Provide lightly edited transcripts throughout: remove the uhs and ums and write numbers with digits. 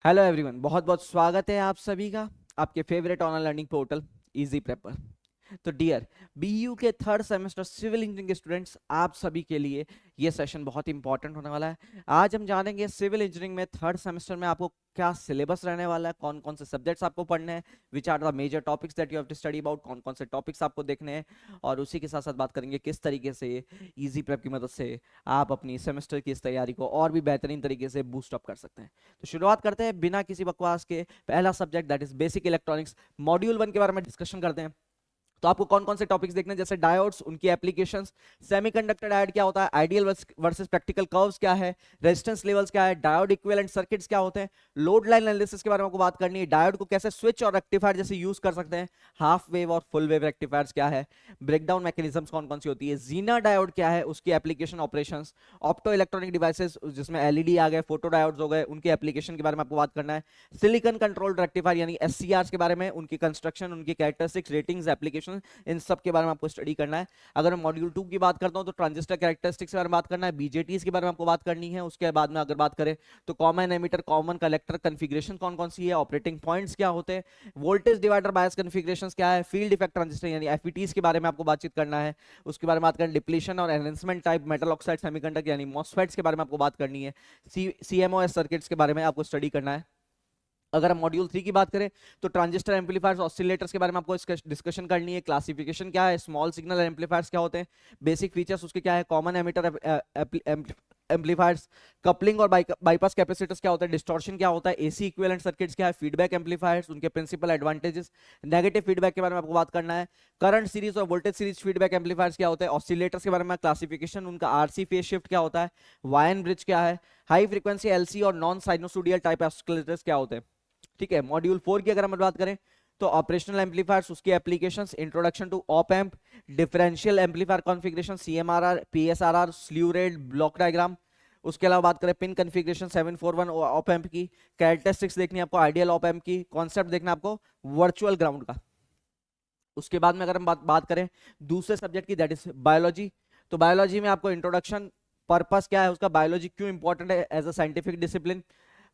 Hello everyone, बहुत बहुत स्वागत है आप सभी का आपके favourite online learning portal easy prep पर। तो डियर बीयू के थर्ड सेमेस्टर सिविल इंजीनियरिंग के स्टूडेंट्स, आप सभी के लिए ये सेशन बहुत इंपॉर्टेंट होने वाला है। आज हम जानेंगे सिविल इंजीनियरिंग में थर्ड सेमेस्टर में आपको क्या सिलेबस रहने वाला है, कौन कौन से सब्जेक्ट्स आपको पढ़ने हैं, which are the major topics that you have to study about, कौन कौन से टॉपिक्स आपको देखने हैं, और उसी के साथ साथ बात करेंगे किस तरीके से इजी प्रेप की मदद से आप अपनी सेमेस्टर की इस तैयारी को और भी बेहतरीन तरीके से बूस्ट अप कर सकते हैं। तो शुरुआत करते हैं बिना किसी बकवास के। पहला subject that is basic electronics, module 1 के बारे में डिस्कशन करते हैं। तो आपको कौन कौन से टॉपिक्स देखने हैं, जैसे डायोड्स, उनकी एप्लीकेशंस, सेमीकंडक्टर डायोड क्या होता है, आइडियल वर्सेस प्रैक्टिकल कर्व्स क्या है, रेजिस्टेंस लेवल्स क्या है, डायोड इक्विवेलेंट सर्किट्स क्या होते हैं, लोड लाइन एनालिसिस के बारे में आपको बात करनी है, डायोड को कैसे स्विच और रेक्टिफायर जैसे यूज कर सकते हैं, हाफ वेव और फुल वेव रेक्टिफायर्स क्या है, ब्रेकडाउन मैकेनिज्म्स कौन कौन सी होती है, जीना डायोड क्या है, उसकी application operations, opto electronic devices जिसमें एलईडी आ गए, फोटो डायोड्स हो गए, उनके एप्लीकेशन के बारे में आपको बात करना है, सिलिकॉन कंट्रोल्ड रेक्टिफायर यानी एससीआर के बारे में, उनकी कंस्ट्रक्शन, उनकी कैरेक्टरिस्टिक्स, रेटिंग्स, एप्लीकेशन, इन सब के बारे में आपको स्टडी करना है। अगर मैं मॉड्यूल 2 की बात करता हूं तो ट्रांजिस्टर कैरेक्टरिस्टिक्स के बारे में बात करना है, बीजेटीज के बारे में आपको बात करनी है। उसके बाद में अगर बात करें तो common emitter, common collector configuration कौन कौन सी है, ऑपरेटिंग पॉइंट्स क्या होते हैं, वोल्टेज डिवाइडर बायस कॉन्फ़िगरेशंस क्या है, फील्ड इफेक्ट ट्रांजिस्टर यानी एफईटीज के बारे में आपको बातचीत करना है। उसके बारे में बात करें डिप्लीशन और enhancement type metal oxide semiconductor यानी मॉसफेट्स के बारे में आपको बात करनी है। सीएमओएस सर्किट्स के बारे में आपको स्टडी करना है। अगर हम मॉड्यूल 3 की बात करें तो ट्रांजिस्टर एम्पलीफायर्स, ऑसिलेटर्स के बारे में आपको डिस्कशन करनी है। क्लासिफिकेशन क्या है, स्मॉल सिग्नल एम्पलीफायर्स क्या होते हैं, बेसिक फीचर्स उसके क्या है, कॉमन एमिटर एम्पलीफायर्स, कपलिंग और बाईपास कैपेसिटर्स क्या होता है, डिस्टॉर्शन क्या होता है, एसी इक्विवेलेंट सर्किट्स क्या है, फीडबैक एम्पलीफायर्स, उनके प्रिंसिपल एडवांटेजेस, नेगेटिव फीडबैक के बारे में आपको बात करना है। करंट सीरीज और वोल्टेज सीरीज फीडबैक एम्पलीफायर्स क्या होते हैं, ऑसिलेटर्स के बारे में क्लासिफिकेशन, उनका आरसी फेज शिफ्ट क्या होता है, वायन ब्रिज क्या है, हाई फ्रीक्वेंसी एलसी और नॉन साइनोसोडियल टाइप ऑसिलेटर्स क्या होते हैं। ठीक है, मॉड्यूल 4 की अगर हम बात करें तो ऑपरेशनल एम्पलीफायर्स, उसकी applications, introduction to op amp, differential amplifier configuration, CMRR, PSRR, slew rate, block diagram. उसके अलावा बात करें पिन कॉन्फ़िगरेशन 741 ऑप एम्प की, कैरेक्टरिस्टिक्स देखनी है आपको आइडियल ऑप एम्प की, कॉन्सेप्ट देखना है आपको वर्चुअल ग्राउंड का। उसके बाद में अगर हम बात करें दूसरे सब्जेक्ट की, दैट इज बायोलॉजी, तो बायोलॉजी में आपको इंट्रोडक्शन, पर्पस क्या है उसका, बायोलॉजी क्यों इंपॉर्टेंट है as a scientific discipline,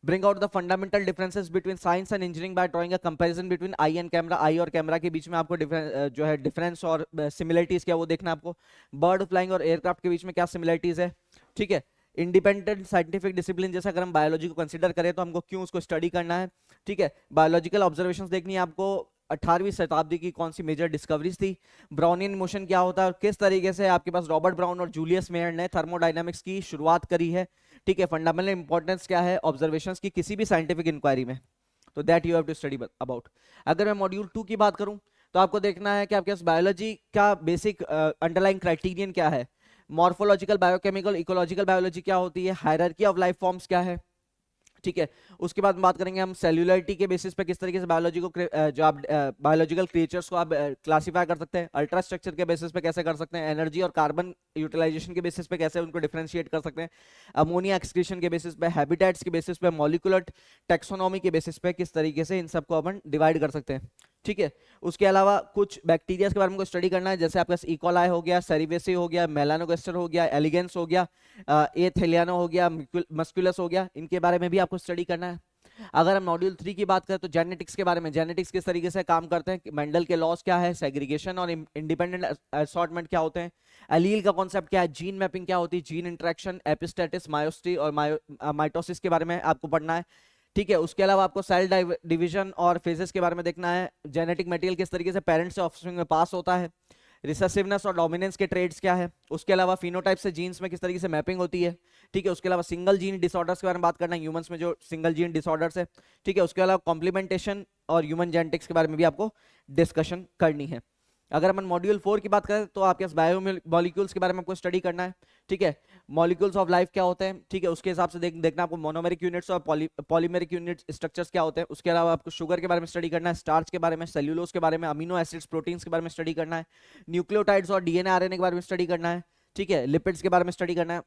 bring out the fundamental differences between science and engineering by drawing a comparison between eye and camera, आई और कैमरा के बीच में आपको जो है डिफरेंस और सिमिलरिटीज क्या वो देखना है आपको, बर्ड फ्लाइंग और एयरक्राफ्ट के बीच में क्या सिमिलरिटीज है। ठीक है, इंडिपेंडेंट साइंटिफिक डिसिप्लिन जैसे अगर हम बायोलॉजी को कंसीडर करें तो हमको क्यों उसको स्टडी करना है। ठीक है, बायोलॉजिकल ऑब्जर्वेशंस देखनी है आपको, 18वीं शताब्दी की कौन सी मेजर डिस्कवरीज थी, ब्राउनियन मोशन क्या होता है और किस तरीके से आपके पास रॉबर्ट ब्राउन और जूलियस मेयर ने थर्मोडायनामिक्स की शुरुआत करी है। ठीक है, फंडामेंटल इंपॉर्टेंस क्या है ऑब्जर्वेशंस की किसी भी साइंटिफिक इंक्वायरी में, तो that you have to study about. अगर मैं मॉड्यूल 2 की बात करूं तो आपको देखना है कि आपके पास बायोलॉजी का बेसिक अंडरलाइन क्राइटेरियन क्या है, मॉर्फोलॉजिकल, बायोकेमिकल, इकोलॉजिकल बायोलॉजी क्या होती है, हायरार्की ऑफ लाइफ फॉर्म्स क्या है। ठीक है, उसके बाद बात करेंगे हम सेल्यूलरिटी के बेसिस पे किस तरीके से बायोलॉजी को जो आप बायोलॉजिकल क्रिएचर्स को आप क्लासिफाई कर सकते हैं, अल्ट्रा स्ट्रक्चर के बेसिस पे कैसे कर सकते हैं, एनर्जी और कार्बन यूटिलाइजेशन के बेसिस पे कैसे उनको डिफरेंशिएट कर सकते हैं, अमोनिया एक्सक्रीशन के बेसिस पे, हैबिटेट्स के बेसिस पे, मॉलिक्यूलर टेक्सोनॉमी के बेसिस पे किस तरीके से इन सबको अपन डिवाइड कर सकते हैं। ठीक है, उसके अलावा कुछ बैक्टीरिया के बारे में स्टडी करना है, जैसे आपका इकोलाई हो गया, सेरिवेसी हो गया, मेलानोगास्टर हो गया, एलिगेंस हो गया, ए थेलियानो हो गया, मस्कुलस हो गया, इनके बारे में भी आपको स्टडी करना है। अगर हम मॉड्यूल 3 की बात करें तो जेनेटिक्स के बारे में, जेनेटिक्स किस तरीके से काम करते हैं, मेंडल के लॉस क्या है, सेग्रीगेशन और इंडिपेंडेंट असॉर्टमेंट क्या होते हैं, एलील का कॉन्सेप्ट क्या है, जीन मैपिंग क्या होती है, जीन इंटरेक्शन, एपिस्टेटिस, मायोसिटी और माइटोसिस के बारे में आपको पढ़ना है। ठीक है, उसके अलावा आपको सेल डिवीजन और फेजेस के बारे में देखना है, जेनेटिक मटेरियल किस तरीके से पेरेंट्स से ऑफस्प्रिंग में पास होता है, रिसेसिवनेस और डोमिनेंस के ट्रेड्स क्या है, उसके अलावा फिनोटाइप से जीन्स में किस तरीके से मैपिंग होती है। ठीक है, उसके अलावा सिंगल जीन डिसऑर्डर्स के बारे में बात करना है, ह्यूमंस में जो सिंगल जीन डिसऑर्डर्स है। ठीक है, उसके अलावा कॉम्प्लीमेंटेशन और ह्यूमन जेनेटिक्स के बारे में भी आपको डिस्कशन करनी है। अगर अपन मॉड्यूल 4 की बात करें तो आपके बायो मॉलिक्यूल्स के बारे में आपको स्टडी करना है। ठीक है, मॉलिक्यूल्स ऑफ लाइफ क्या होते हैं, ठीक है, उसके हिसाब से देखना आपको मोनोमेरिक यूनिट्स और पॉलीमेरिक यूनिट स्ट्रक्चर्स क्या होते हैं। उसके अलावा आपको शुगर के बारे में स्टडी करना है, स्टार्च के बारे में, सेल्यूलोज के बारे में, अमीनो एसिड्स, प्रोटीन्स के बारे में स्टडी करना है, न्यूक्लियोटाइड्स और डीएनए आरएनए के बारे में स्टडी करना है। ठीक है, लिपिड्स के बारे में स्टडी करना है।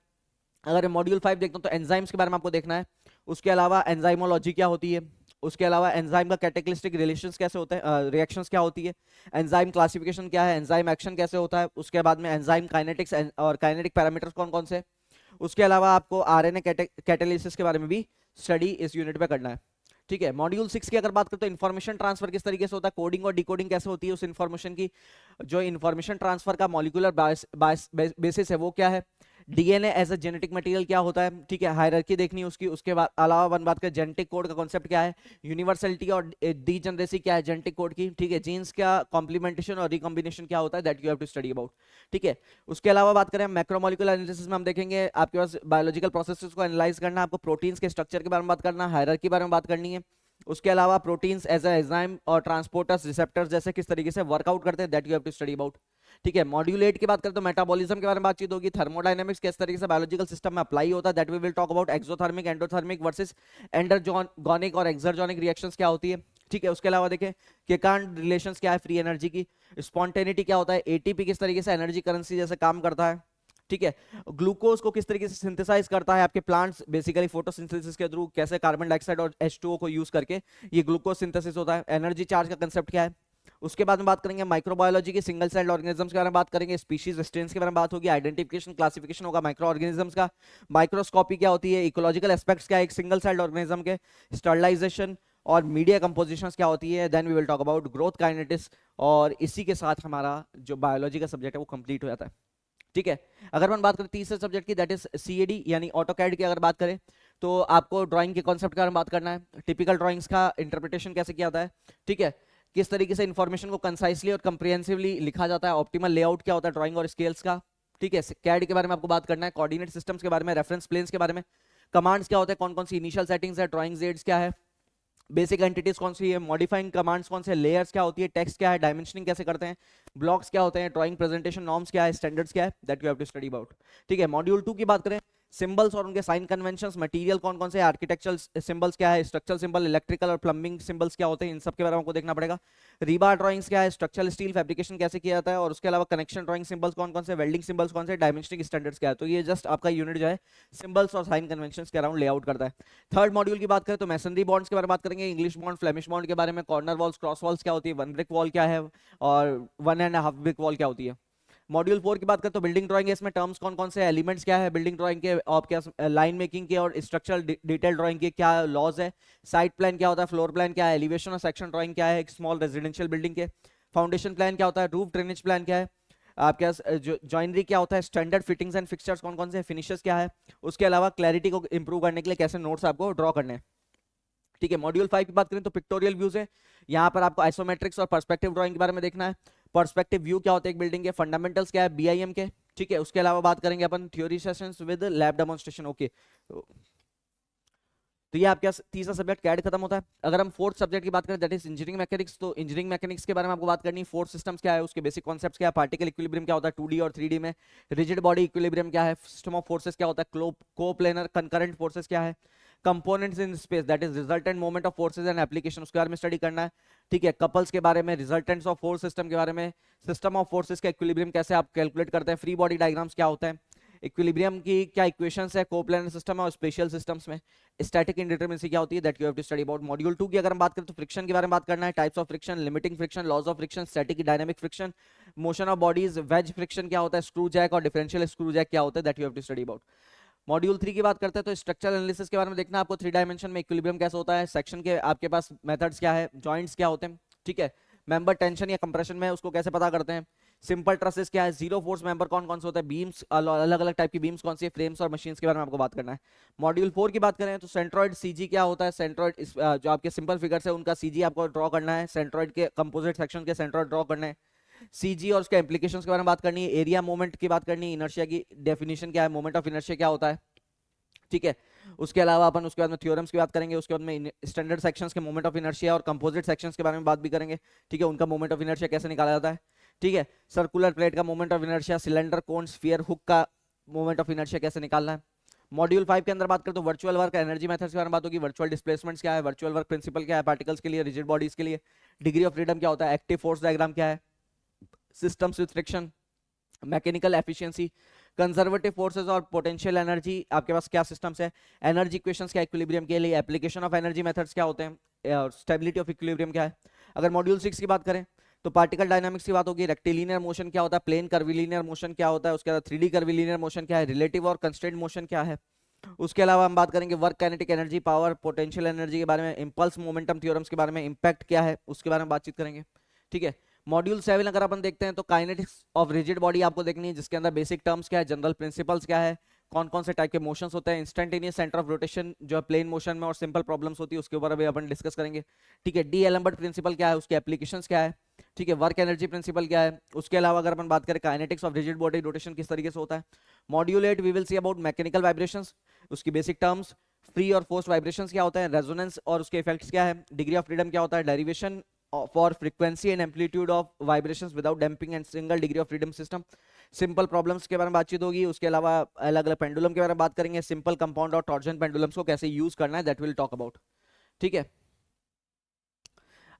अगर मॉड्यूल 5 देखता हूँ तो एंजाइम्स के बारे में आपको देखना है। उसके अलावा एंजाइमोलॉजी क्या होती है, उसके अलावा एंजाइम का कैटेगलिस्टिक रिलेशंस कैसे होते हैं, रिएक्शंस क्या होती है, एंजाइम क्लासिफिकेशन क्या है, एंजाइम एक्शन कैसे होता है। उसके बाद में एंजाइम काइनेटिक्स और काइनेटिक पैरामीटर्स कौन कौन से। उसके अलावा आपको आरएनए कैटेलिसिस के बारे में भी स्टडी इस यूनिट पे करना है। ठीक है। मॉड्यूल 6 की अगर बात करें तो इन्फॉर्मेशन ट्रांसफर किस तरीके से होता है, कोडिंग और डिकोडिंग कैसे होती है उस इन्फॉर्मेशन की। जो इन्फॉर्मेशन ट्रांसफर का मॉलिक्यूलर बेसिस है वो क्या है, DNA as a genetic material क्या होता है, ठीक है, हायरार्की देखनी है उसकी। उसके बाद अलावा वन बात करें जेनेटिक कोड का कॉन्सेप्ट क्या है, यूनिवर्सलिटी और डीजनरेसी क्या है जेनेटिक कोड की, ठीक है, जीन्स का कॉम्प्लीमेंटेशन और रिकॉम्बिनेशन क्या होता है, that you have to study about, ठीक है। उसके अलावा बात करें मैक्रोमोलिकुलर एनालिसिस में हम देखेंगे आपके पास बायोलॉजिकल प्रोसेसेस को एनालाइज करना, आपको प्रोटीन्स के स्ट्रक्चर के बारे में बात करना, हायरार्की के बारे में बात करनी है। उसके अलावा प्रोटीन्स एज अ एंजाइम और ट्रांसपोर्टर्स रिसेप्टर्स जैसे किस तरीके से वर्कआउट करते हैं, that you have to study about, ठीक है। मॉड्यूल 8 की बात करें तो मेटाबॉलिज्म के बारे में बातचीत होगी, थर्मोडायनेमिक्स किस तरीके से बायोलॉजिकल सिस्टम में अप्लाई होता है, that we will talk about, exothermic endothermic versus endergonic और एक्सर्जोनिक रिएक्शंस क्या होती है, ठीक है। उसके अलावा देखें केकांड रिलेशंस क्या है फ्री एनर्जी की, स्पॉन्टेनिटी क्या होता है, एटीपी किस तरीके से एनर्जी करेंसी जैसे काम करता है, ठीक है। ग्लूकोज को किस तरीके से सिंथेसाइज करता है आपके प्लांट्स, बेसिकली फोटोसिंथेसिस के थ्रू, कैसे कार्बन डाइऑक्साइड और H2O को यूज करके ये ग्लूकोज सिंथेसिस होता है। एनर्जी चार्ज का कंसेप्ट क्या है। उसके बाद में बात करेंगे माइक्रोबायोलॉजी की, सिंगल सेल ऑर्गेनिजम्स के बारे में बात करेंगे, स्पीशीज स्ट्रेन्स के बारे में बात होगी, आइडेंटिफिकेशन क्लासिफिकेशन होगा माइक्रो ऑर्गेनिजम्स का, माइक्रोस्कोपी क्या होती है, इकोलॉजिकल एस्पेक्ट्स क्या है एक सिंगल सेल ऑर्गेनिज्म के, स्टरलाइजेशन और मीडिया कंपोजिशंस क्या होती है, then we will talk about growth kinetics. और इसी के साथ हमारा जो बायोलॉजी का सब्जेक्ट है वो कंप्लीट हो जाता है, ठीक है। अगर हम बात करें तीसरे सब्जेक्ट की, दैट इज सीएडी यानी ऑटोकैड की अगर बात करें तो आपको ड्राइंग के कॉन्सेप्ट के बारे में बात करना है, टिपिकल ड्राइंग्स का इंटरप्रिटेशन कैसे किया जाता है, ठीक है, किस तरीके से इंफॉर्मेशन को कंसाइसली और कंप्रिहेंसिवली लिखा जाता है, ऑप्टिमल लेआउट क्या होता है ड्राइंग और स्केल्स का, ठीक है। कैड के बारे में आपको बात करना है, कोऑर्डिनेट सिस्टम्स के बारे में, रेफरेंस प्लेन्स के बारे में, कमांड्स क्या होते हैं, कौन कौन सी इनिशियल सेटिंग्स है, ड्राइंग एड्स क्या है, बेसिक एंटिटीज कौन सी है, मॉडिफाइंग कमांड्स कौन से, लेयर्स क्या होती है, टेक्स्ट क्या है, डायमेंशनिंग कैसे करते हैं, ब्लॉक्स क्या होते हैं, ड्राइंग प्रेजेंटेशन नॉर्म्स क्या है, स्टैंडर्ड्स क्या है, that you have to study about, ठीक है। मॉड्यूल 2 की बात करें, सिंबल्स और उनके साइन कन्वेंशंस, मटेरियल कौन कौन से, आर्किटेक्चरल सिंबल्स क्या है, स्ट्रक्चरल सिंबल, इलेक्ट्रिकल और प्लम्बिंग सिंबल्स क्या होते हैं, इन सब के बारे में आपको देखना पड़ेगा। रीबार ड्राइंग्स क्या है, स्ट्रक्चरल स्टील फैब्रिकेशन कैसे किया जाता है, और उसके अलावा कनेक्शन ड्राइंग सिंबल्स कौन कौन से, वेल्डिंग सिंबल्स कौन से, डायमेंशनिंग स्टैंडर्ड्स क्या है। तो ये जस्ट आपका यूनिट जो है सिंबल्स और साइन कन्वेंशंस के अराउंड लेआउट करता है। थर्ड मॉड्यूल की बात करें तो मैसनरी बॉन्ड्स के बारे में बात करेंगे, इंग्लिश बॉन्ड, फ्लेमिश बॉन्ड के बारे में, कॉर्नर वॉल्स, क्रॉस वॉल्स क्या होती है, वन ब्रिक वॉल क्या है, और 1.5 ब्रिक वॉल क्या होती है। मॉड्यूल 4 की बात करें तो बिल्डिंग ड्राइंग है, इसमें टर्म्स कौन कौन से, एलिमेंट्स क्या है बिल्डिंग ड्राइंग के, और क्या लाइन मेकिंग के और स्ट्रक्चरल डिटेल ड्राइंग के क्या लॉज है, साइट प्लान क्या होता है, फ्लोर प्लान क्या है, एलिवेशन और सेक्शन ड्राइंग क्या है एक स्मॉल रेजिडेंशियल बिल्डिंग के, फाउंडेशन प्लान क्या होता है, रूफ ड्रेनेज प्लान क्या है, आपके पास जॉइनरी क्या होता है, स्टैंडर्ड फिटिंग्स एंड फिक्सचर्स कौन कौन से, फिनिशेस क्या है, उसके अलावा क्लैरिटी को इंप्रूव करने के लिए कैसे नोट्स आपको ड्रॉ करने हैं, ठीक है। मॉड्यूल 5 की बात करें तो पिक्टोरियल व्यूज है, यहाँ पर आपको आइसोमेट्रिक्स और पर्सपेक्टिव ड्राइंग के बारे में देखना है, पर्सपेक्टिव व्यू क्या होता है एक बिल्डिंग के, फंडामेंटल्स क्या है बीआईएम के, ठीक है। उसके अलावा बात करेंगे अपन theory sessions with lab demonstration, okay. तो ये आपका तीसरा सब्जेक्ट कैड खत्म होता है। अगर हम फोर्थ सब्जेक्ट की बात करें दैट इज इंजीनियरिंग मैकेनिक्स, तो इंजीनियरिंग मैकेनिक्स के बारे में आपको बात करनी है, फोर्स सिस्टम्स क्या है उसके बेसिक कॉन्सेप्ट्स क्या है, पार्टिकल इक्विलिब्रियम क्या होता है 2D और 3D में, रिजिड बॉडी इक्विलिब्रियम क्या है, सिस्टम ऑफ फोर्सेस क्या होता है, कोप्लेनर कंकरेंट फोर्सेस क्या है, components in space that is resultant moment of forces and application उसके बारे में स्टडी करना है, ठीक है। कपल्स के बारे में, रिजल्टेंट्स ऑफ फोर्स सिस्टम के बारे में, सिस्टम ऑफ फोर्सेस का इक्विलिब्रियम कैसे आप कैलकुलेट करते हैं, फ्री बॉडी डायग्राम्स क्या होता है, इक्विलिब्रियम की क्या इक्वेशंस है कोप्लेनर सिस्टम और स्पेशल सिस्टम्स में, स्टैटिक इंडिटरमिनेसी क्या होती है, that you have to study about. Module 2 की अगर हम बात करें तो फ्रिक्शन के बारे में बात करना है, types of friction, limiting friction, laws of friction, static dynamic friction, motion of bodies, wedge friction क्या होता है, स्क्रू जैक और डिफरेंशियल स्क्रू जैक क्या होता है, that you have to study about. Module 3 की बात करते हैं तो स्ट्रक्चरल एनालिसिस के बारे में देखना है आपको, 3 डायमेंशन में इक्विलिब्रियम कैसे होता है, सेक्शन के आपके पास मेथड्स क्या है, जॉइंट्स क्या होते हैं, ठीक है, मेंबर टेंशन या कंप्रेशन में उसको कैसे पता करते हैं, सिंपल ट्रसेस क्या है, जीरो फोर्स मेंबर कौन कौन से होता है, बीम्स अलग अलग टाइप की बीम्स कौन सी है, फ्रेम्स और मशीन्स के बारे में आपको बात करना है। मॉड्यूल 4 की बात करें तो सेंट्रॉइड सीजी क्या होता है, सेंट्रॉइड जो आपके सिंपल फिगर्स है उनका सीजी आपको ड्रॉ करना है, सेंट्रॉइड के कंपोजिट सेक्शन के सेंट्रॉइड ड्रॉ करना है, सीजी और उसके एप्लीकेशंस के बारे में बात करनी है, एरिया मोमेंट की बात करनी है, इनर्शिया की डेफिनेशन क्या है, मोमेंट ऑफ इनर्शिया क्या होता है, ठीक है। उसके अलावा अपन उसके बाद में थ्योरम्स की बात करेंगे, उसके बाद में स्टैंडर्ड सेक्शंस के मोमेंट ऑफ इनर्शिया और कंपोजिट सेक्शंस के बारे में बात भी करेंगे, ठीक है, उनका मोमेंट ऑफ इनर्शिया कैसे निकाला जाता है, ठीक है। सर्कुलर प्लेट का moment of inertia, cylinder, cone, sphere, hook का मोमेंट ऑफ इनर्शिया कैसे निकालना है। मॉड्यूल 5 के अंदर बात करें तो वर्चुअल वर्क एनर्जी मेथड्स के बारे में बात होगी, वर्चुअल डिस्प्लेसमेंट्स क्या है, वर्चुअल वर्क प्रिंसिपल क्या है पार्टिकल्स के लिए, रिजिड बॉडीज के लिए, डिग्री ऑफ फ्रीडम क्या होता है, एक्टिव फोर्स डायग्राम क्या है, systems with friction, mechanical efficiency, conservative forces और पोटेंशियल एनर्जी आपके पास क्या सिस्टम्स है, एनर्जी इक्वेशंस क्या इक्विलिब्रियम के लिए, एप्लीकेशन ऑफ एनर्जी मेथड्स क्या होते हैं और स्टेबिलिटी ऑफ इक्विलिब्रियम क्या है। अगर मॉड्यूल 6 की बात करें तो पार्टिकल डायनामिक्स की बात होगी, रेक्टिलिनियर मोशन क्या होता है, प्लेन कर्विलिनियर मोशन क्या होता है, उसके बाद 3D कर्विलिनियर मोशन क्या है, रिलेटिव और कंस्ट्रेंट मोशन क्या है, उसके अलावा हम बात करेंगे work kinetic energy, power, potential energy के बारे में, इंपल्स मोमेंटम थ्योरम्स के बारे में, इंपैक्ट क्या है उसके बारे में बातचीत करेंगे। ठीक है, मॉड्यूल 7 अगर अपन देखते हैं तो काइनेटिक्स ऑफ रिजिड बॉडी आपको देखनी है, जिसके अंदर बेसिक टर्म्स क्या है, जनरल प्रिंसिपल्स क्या है, कौन कौन से टाइप के मोशंस होते हैं, इंस्टेंटेनियस सेंटर ऑफ रोटेशन जो है प्लेन मोशन में और सिंपल प्रॉब्लम्स होती है उसके ऊपर अभी अपन डिस्कस करेंगे। ठीक है, डी एलम्बर्ट प्रिंसिपल क्या है, उसके एप्लीकेशंस क्या है। ठीक है, वर्क एनर्जी प्रिंसिपल क्या है। उसके अलावा अगर अपन बात करें kinetics of rigid body rotation किस तरीके से होता है। Module 8 we will see about mechanical vibrations, उसकी बेसिक टर्म्स, फ्री और फोर्स्ड वाइब्रेशंस क्या होता है, रेजोनेंस और उसके इफेक्ट्स क्या है, डिग्री ऑफ फ्रीडम क्या होता है, derivation for frequency and amplitude of vibrations without damping and single degree of freedom system, simple problems के बारे में बातचीत होगी। उसके अलावा अलग अलग पेंडुलम के बारे में बात करेंगे, सिंपल कंपाउंड और टॉर्जन पेंडुलम्स को कैसे यूज करना है, दैट विल टॉक अबाउट। ठीक है,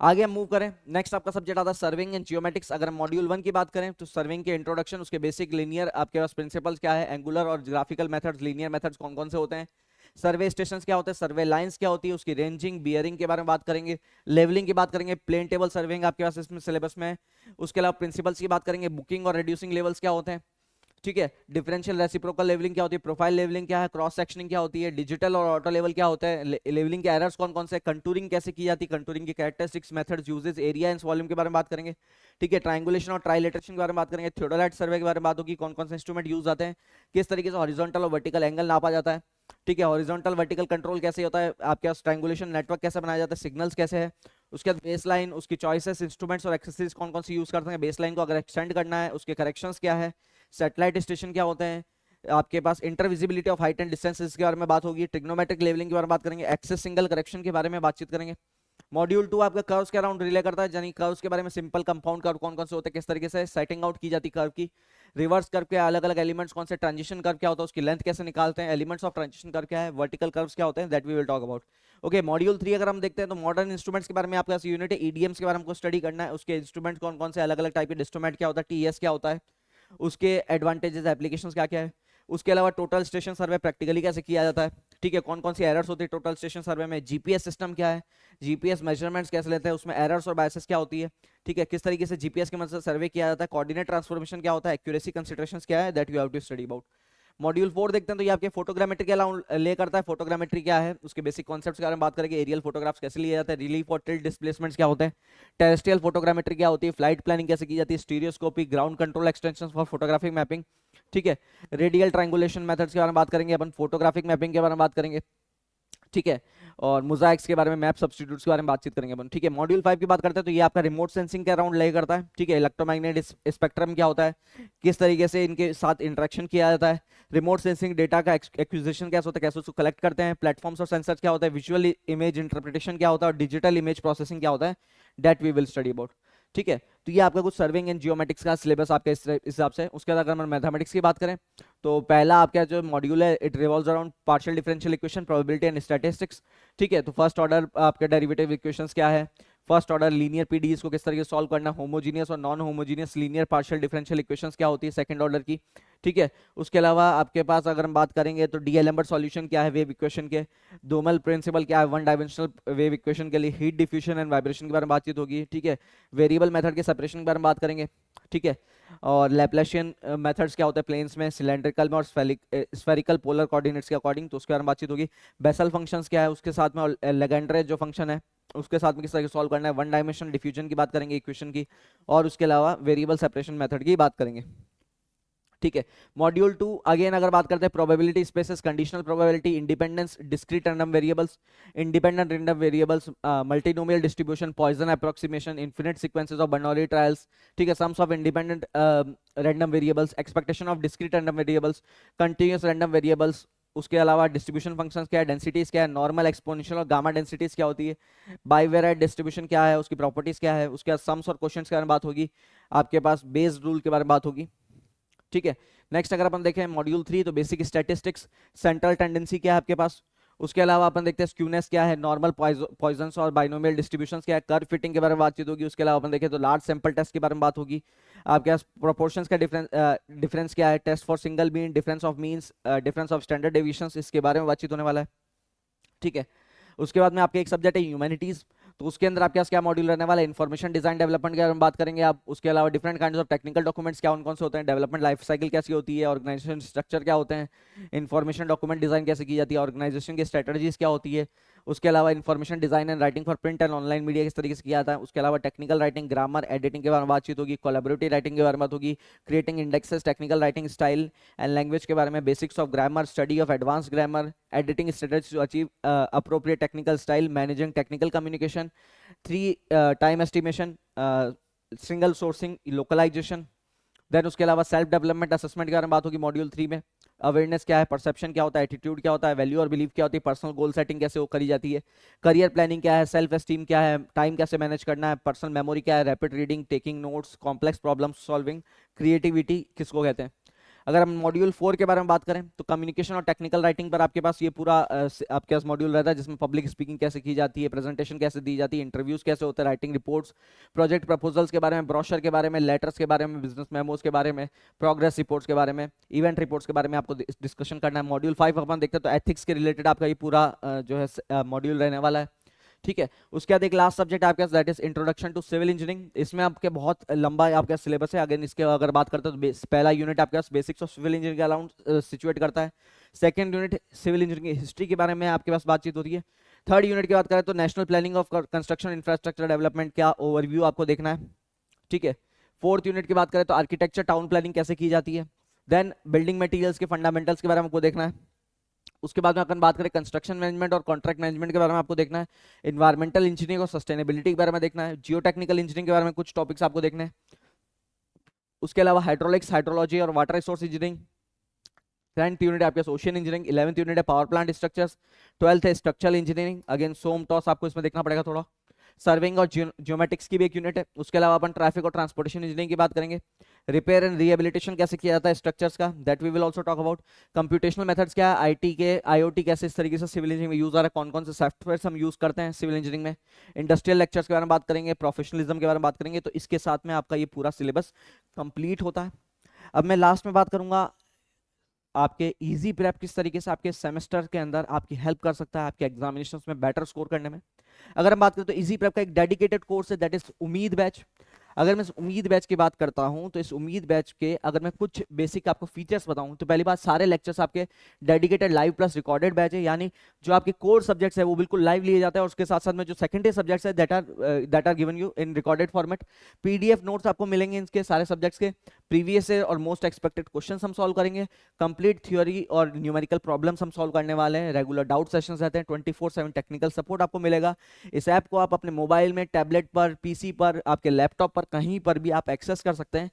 आगे हम मूव करें, नेक्स्ट आपका सब्जेक्ट आता है सर्विंग एंड जियोमेट्रिक्स। अगर हम मॉड्यूल 1 की बात करें तो सर्विंग के इंट्रोडक्शन, उसके बेसिक लीनियर आपके पास प्रिंसिपल्स क्या है, एंगुलर और ग्राफिकल मेथड्स, लीनियर मेथड्स कौन कौन से होते हैं, सर्वे स्टेशंस क्या होते हैं, सर्वे लाइंस क्या होती है, उसकी रेंजिंग बियरिंग के बारे में बात करेंगे, लेवलिंग की बात करेंगे, प्लेन टेबल सर्विंग आपके पास इसमें सिलेबस में है। उसके अलावा प्रिंसिपल्स की बात करेंगे, बुकिंग और रिड्यूसिंग लेवल्स क्या होते हैं। ठीक है, डिफरेंशियल रेसिप्रोकल लेवलिंग क्या होती है, प्रोफाइल लेवलिंग क्या है, क्रॉस सेक्शनिंग क्या होती है, डिजिटल और ऑटो लेवल क्या होता है, लेवलिंग के एरर्स कौन कौन से, कंटूरिंग कैसे की जाती है, कंटूरिंग की characteristics, methods, uses, area and volume के बारे में बात करेंगे। ठीक है, ट्रायंगुलेशन और ट्राइलेटरेशन के बारे में बात करेंगे, थियोडोलाइट सर्वे के बारे में बात होगी, कौन कौन से इंस्ट्रूमेंट यूज आते हैं, किस तरीके से हॉरिजॉन्टल और वर्टिकल एंगल नापा जाता है। ठीक है, हॉरिजॉन्टल वर्टिकल कंट्रोल कैसे होता है, आपके पास ट्रायंगुलेशन नेटवर्क कैसे बनाया जाता है, सिग्नल्स कैसे है। उसके बाद बेस लाइन, उसकी चॉइसेस, इंस्ट्रूमेंट्स और एक्सेसरीज कौन कौन सी यूज करते हैं बेस लाइन को अगर एक्सटेंड करना है, उसके करेक्शंस क्या है, सैटेलाइट स्टेशन क्या होते हैं, आपके पास इंटरविजिबिलिटी ऑफ हाइट एंड डिस्टेंसेस के बारे में बात होगी, ट्रिग्नोमेट्रिक लेवलिंग के बारे में बात करेंगे, एक्सेस सिंगल करेक्शन के बारे में बातचीत करेंगे। मॉड्यूल 2 आपका कर्व्स के अराउंड रिले करता है, यानी कर्व्स के बारे में, सिंपल कंपाउंड कर्व कौन कौन से होते हैं, किस तरीके से सेटिंग आउट की जाती है कर्व की, रिवर्स कर्व के अलग अलग एलिमेंट्स कौन से, ट्रांजिशन कर्व क्या होता है, उसकी लेंथ कैसे निकालते हैं, एलिमेंट्स ऑफ ट्रांजिशन कर्व क्या है, वर्टिकल कर्व्स क्या होते हैं, that we will talk about. Okay, module 3 अगर हम देखते हैं तो मॉडर्न इंस्ट्रूमेंट्स के बारे में आपका यूनिट है, ईडीएम्स के बारे में हमको स्टडी करना है, उसके इंस्ट्रूमेंट कौन कौन से, अलग अलग टाइप के इंस्ट्रूमेंट क्या होता है, टीएस क्या होता है, उसके एडवांटेजेस एप्लीकेशंस क्या क्या है। उसके अलावा टोटल स्टेशन सर्वे प्रैक्टिकली कैसे किया जाता है। ठीक है, कौन कौन सी एरर्स होती है टोटल स्टेशन सर्वे में, जीपीएस सिस्टम क्या है, जीपीएस मेजरमेंट्स कैसे लेते हैं, उसमें एरर्स और बायसेस क्या होती है। ठीक है, किस तरीके से जीपीएस की मदद से सर्वे किया जाता है, कोऑर्डिनेट ट्रांसफॉर्मेशन क्या होता है, एक्यूरेसी कंसीडरेशंस क्या है, that you have to study about. Module 4 देखते हैं तो ये आपके फोटोग्रामेट्री के अलाउंड ले करता है, फोटोग्रामेट्री क्या है, उसके बेसिक कॉन्सेप्ट्स के बारे में बात करेंगे, एरियल फोटोग्राफ्स कैसे लिए जाते हैं, रिलीफ और टिल्ट डिस्प्लेसमेंट्स क्या होते हैं, टेरेस्ट्रियल फोटोग्रामेट्री क्या होती है, फ्लाइट प्लानिंग कैसे की जाती है, stereoscopy, ground control extensions for photographic mapping. ठीक है, रेडियल ट्रायंगुलेशन मेथड्स के बारे में बात करेंगे अपन, फोटोग्राफिक मैपिंग के बारे में बात करेंगे। ठीक है, और मोजाइक्स के बारे में, मैप सब्स्टिट्यूट्स के बारे में बातचीत करेंगे अपन। ठीक है, मॉड्यूल 5 की बात करते हैं तो ये आपका रिमोट सेंसिंग के अराउंड ले करता है। ठीक है, इलेक्ट्रोमैग्नेटिक स्पेक्ट्रम क्या होता है, किस तरीके से इनके साथ इंटरेक्शन किया जाता है, रिमोट सेंसिंग डेटा का एक्विजिशन कैसे होता है, कैसे उसको कलेक्ट करते हैं, प्लेटफॉर्म्स और सेंसर्स क्या होता है, विजुअल इमेज इंटरप्रिटेशन क्या होता है और डिजिटल इमेज प्रोसेसिंग क्या होता है, that we will study about. ठीक है, तो ये आपका कुछ सर्विंग एंड जियोमेट्रिक्स का सिलेबस आपके इस हिसाब से। उसके बाद अगर हम मैथमेटिक्स की बात करें तो पहला आपका जो मॉड्यूल है it revolves around partial differential equation, probability and statistics. ठीक है, तो फर्स्ट ऑर्डर आपके डेरिवेटिव इक्वेशंस क्या है, फर्स्ट ऑर्डर लीनियर पीडीएस को किस तरीके से सॉल्व करना, होमोजीनियस और non homogeneous linear partial differential equations क्या होती है सेकंड ऑर्डर की। ठीक है, उसके अलावा आपके पास अगर हम बात करेंगे तो डी एलम्बर्ट सॉल्यूशन क्या है वेव इक्वेशन के, दोमल प्रिंसिपल क्या है वन डायमेंशनल वेव इक्वेशन के लिए, हीट डिफ्यूजन एंड वाइब्रेशन के बारे में बातचीत होगी। ठीक है, वेरिएबल मेथड के सेपरेशन के बारे में बात करेंगे। ठीक है, और लैप्लासियन मेथड्स क्या होते हैं प्लेन्स में, सिलेंड्रिकल में और स्फेरिकल पोलर कोऑर्डिनेट्स के अकॉर्डिंग, तो उसके बारे में बातचीत होगी। बेसल फंक्शंस क्या है उसके साथ में, और लेजेंड्रे जो फंक्शन है उसके साथ में किस तरह से सॉल्व करना है, वन डायमेंशनल डिफ्यूजन की बात करेंगे इक्वेशन की, और उसके अलावा वेरिएबल सेपरेशन मेथड की बात करेंगे। ठीक है, मॉड्यूल 2 अगेन अगर बात करते हैं probability spaces, conditional probability, independence, discrete random variables, independent random variables, multinomial distribution, Poisson approximation, infinite sequences of Bernoulli trials. ठीक है, sums of independent random variables, expectation of discrete random variables, continuous random variables. उसके अलावा distribution functions क्या है, densities क्या है, normal, exponential और gamma densities क्या होती है, बाइवेरिएट डिस्ट्रीब्यूशन क्या है, उसकी प्रॉपर्टीज क्या है। उसके बाद सम्स और क्वेश्चंस के बारे में बात होगी, आपके पास बेस्ड रूल के बारे में बात होगी। ठीक है, नेक्स्ट अगर अपन देखें मॉड्यूल 3 तो बेसिक स्टैटिस्टिक्स, सेंट्रल टेंडेंसी क्या है आपके पास। उसके अलावा अपन देखते हैं स्क्यूनेस क्या है, नॉर्मल पॉइजन्स और बाइनोमियल डिस्ट्रीब्यूशंस क्या है, कर्व फिटिंग के बारे में बातचीत होगी। उसके अलावा अपन देखें तो लार्ज सैंपल टेस्ट के बारे में बात होगी, आपके पास प्रोपोर्शंस का डिफरेंस क्या है, test for single mean, difference of means, difference of standard deviations, इसके बारे में बातचीत होने वाला है। ठीक है, उसके बाद में आपके एक सब्जेक्ट है ह्यूमैनिटीज, तो उसके अंदर आपके पास क्या मॉड्यूल रहने वाला है, इन्फॉर्मेशन डिजाइन डेवलपमेंट के बारे में बात करेंगे आप। उसके अलावा different kinds of technical documents क्या कौन से होते हैं, डेवलपमेंट लाइफ साइकिल कैसी होती है, ऑर्गेनाइजेशन स्ट्रक्चर क्या होते हैं, इन्फॉर्मेशन डॉक्यूमेंट डिजाइन कैसे की जाती है, ऑर्गेनाइजेशन की स्ट्रेटजीज क्या होती है। उसके अलावा information design and writing for print and online media किस तरीके से किया जाता है। उसके अलावा टेक्निकल राइटिंग, ग्रामर, एडिटिंग के बारे में बातचीत होगी, कोलैबोरेटिव राइटिंग के बारे में बात होगी, creating indexes, technical writing style and language के बारे में, basics of grammar, study of advance grammar, editing strategy to achieve appropriate technical style, managing technical communication, 3 time estimation, single sourcing, localisation. Then उसके अलावा सेल्फ डेवलपमेंट असेसमेंट के बारे में बात होगी मॉड्यूल 3 में। अवेयरनेस क्या है, परसेप्शन क्या होता है, एटीट्यूड क्या होता है, वैल्यू और बिलीफ क्या होती है, पर्सनल गोल सेटिंग कैसे वो करी जाती है, करियर प्लानिंग क्या है, सेल्फ एस्टीम क्या है, टाइम कैसे मैनेज करना है, पर्सनल मेमोरी क्या है, rapid reading, taking notes, complex problem solving, creativity किसको कहते हैं। अगर हम मॉड्यूल 4 के बारे में बात करें तो कम्युनिकेशन और टेक्निकल राइटिंग पर आपके पास ये पूरा आपके पास मॉड्यूल रहता है, जिसमें पब्लिक स्पीकिंग कैसे की जाती है, प्रेजेंटेशन कैसे दी जाती है, इंटरव्यूज कैसे होते हैं, राइटिंग रिपोर्ट्स, प्रोजेक्ट प्रपोजल्स के बारे में, ब्रोशर के बारे में, लेटर्स के बारे में, बिजनेस मेमोज के बारे में, प्रोग्रेस रिपोर्ट्स के बारे में, इवेंट रिपोर्ट्स के बारे में आपको डिस्कशन करना है। मॉड्यूल 5 अपन देखते हैं तो एथिक्स के रिलेटेड आपका ये पूरा जो है मॉड्यूल रहने वाला है। ठीक है, उसके बाद एक लास्ट सब्जेक्ट आपके पास that is introduction to civil engineering. इसमें आपके बहुत लंबा आपका सिलेबस है। अगर इसके अगर बात करते हैं तो पहला यूनिट आपके पास बेसिक्स ऑफ सिविल इंजीनियरिंग के अराउंड सिचुएट करता है। सेकंड यूनिट सिविल इंजीनियरिंग की हिस्ट्री के बारे में आपके पास बातचीत होती है। थर्ड यूनिट की बात करें तो national planning of construction infrastructure development का ओवरव्यू आपको देखना है। ठीक है, फोर्थ यूनिट की बात करें तो आर्किटेक्चर टाउन प्लानिंग कैसे की जाती है। देन बिल्डिंग मटेरियल्स के फंडामेंटल्स के बारे में आपको देखना है। उसके बाद में अपन बात करें कंस्ट्रक्शन मैनेजमेंट और कॉन्ट्रैक्ट मैनेजमेंट के बारे में आपको देखना है। इन्वायरमेंटल इंजीनियरिंग और सस्टेनेबिलिटी के बारे में देखना है। जियो टेक्निकल इंजीनियरिंग के बारे में कुछ टॉपिक्स आपको देखने हैं। उसके अलावा हाइड्रोलिक्स, हाइड्रोलॉजी और water resource engineering. 10th unit आपके ओशियन इंजीनियरिंग। 11th यूनिट है पावर प्लांट स्ट्रक्चर्स। 12th है स्ट्रक्चरल इंजीनियरिंग, अगेन सोम टॉस आपको इसमें देखना पड़ेगा थोड़ा। सर्विंग और ज्योमेटिक्स की भी एक यूनिट है। उसके अलावा अपन ट्रैफिक और ट्रांसपोर्टेशन इंजीनियरिंग की बात करेंगे। रिपेयर एंड रिहेबिलिटेशन कैसे किया जाता है स्ट्रक्चर्स का, that we will also talk about. Computational methods क्या है, आईटी के आईओटी कैसे इस तरीके से सिविल इंजीनियरिंग में यूज आ रहा है, कौन कौन से सॉफ्टवेयर हम यूज करते हैं सिविल इंजीनियरिंग में। इंडस्ट्रियल लेक्चर्स के बारे में बात करेंगे, प्रोफेशनलिज्म के बारे में बात करेंगे। तो इसके साथ में आपका ये पूरा सिलेबस कंप्लीट होता है। अब मैं लास्ट में बात करूंगा आपके इजी प्रेप किस तरीके से आपके सेमेस्टर के अंदर आपकी हेल्प कर सकता है आपके एग्जामिनेशंस में बेटर स्कोर करने में। अगर हम बात करें तो इजी प्रेप का एक डेडिकेटेड कोर्स है दैट इज उम्मीद बैच। अगर मैं इस उम्मीद बैच की बात करता हूं तो इस उम्मीद बैच के अगर मैं कुछ बेसिक आपको फीचर्स बताऊं तो पहली बात सारे लेक्चर्स आपके dedicated live plus recorded batch है, यानी जो आपके कोर सब्जेक्ट्स है वो बिल्कुल लाइव लिए जाते हैं और उसके साथ साथ में जो सेकेंडरी सब्जेक्ट्स है that are given you in recorded format. PDF notes आपको मिलेंगे इनके सारे सब्जेक्ट्स के, प्रीवियस और मोस्ट एक्सपेक्टेड क्वेश्चंस हम सॉल्व करेंगे, कंप्लीट थ्योरी और न्यूमेरिकल प्रॉब्लम्स हम सॉल्व करने वाले हैं, रेगुलर डाउट सेशंस रहते हैं, 24/7 टेक्निकल सपोर्ट आपको मिलेगा। इस ऐप को आप अपने मोबाइल में, टैबलेट पर, पीसी पर, आपके लैपटॉप पर, कहीं पर भी आप एक्सेस कर सकते हैं।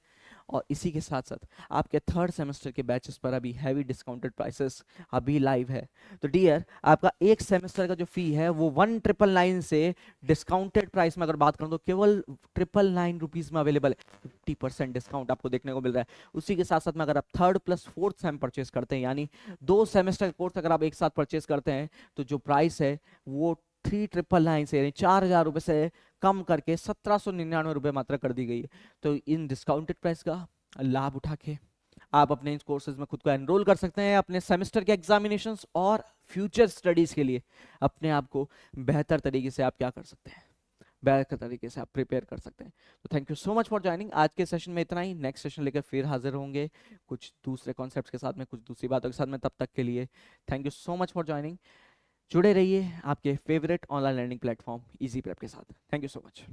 और इसी के साथ साथ आपके थर्ड सेमेस्टर के बैचेस पर अभी हैवी डिस्काउंटेड प्राइसेस अभी लाइव है। तो डियर आपका एक सेमेस्टर का जो फी है वो 1999 से डिस्काउंटेड प्राइस में अगर बात करूं तो केवल 999 रुपीज में अवेलेबल है। 50% डिस्काउंट आपको देखने को मिल रहा है। उसी के साथ साथ में अगर आप third plus fourth same purchase करते हैं, यानी 2 सेमेस्टर कोर्स अगर आप एक साथ परचेज करते हैं, तो जो प्राइस है वो 3999 से यानी 4000 रुपए से कम करके 1799 रुपए मात्र कर दी गई है। तो इन डिस्काउंटेड प्राइस का लाभ उठा के आप अपने इन कोर्सेज में खुद को एनरोल कर सकते हैं अपने सेमेस्टर के एग्जामिनेशंस और फ्यूचर स्टडीज के लिए अपने आप को बेहतर तरीके से आप क्या कर सकते हैं, बेहतर तरीके से आप प्रिपेयर कर सकते हैं। तो thank you so much for joining. आज के सेशन में इतना ही, नेक्स्ट सेशन लेकर फिर हाजिर होंगे कुछ दूसरे कॉन्सेप्ट्स के साथ में, कुछ दूसरी बातों के साथ में। तब तक के लिए thank you so much for joining. जुड़े रहिए आपके favourite online learning platform easy prep के साथ। Thank you so much.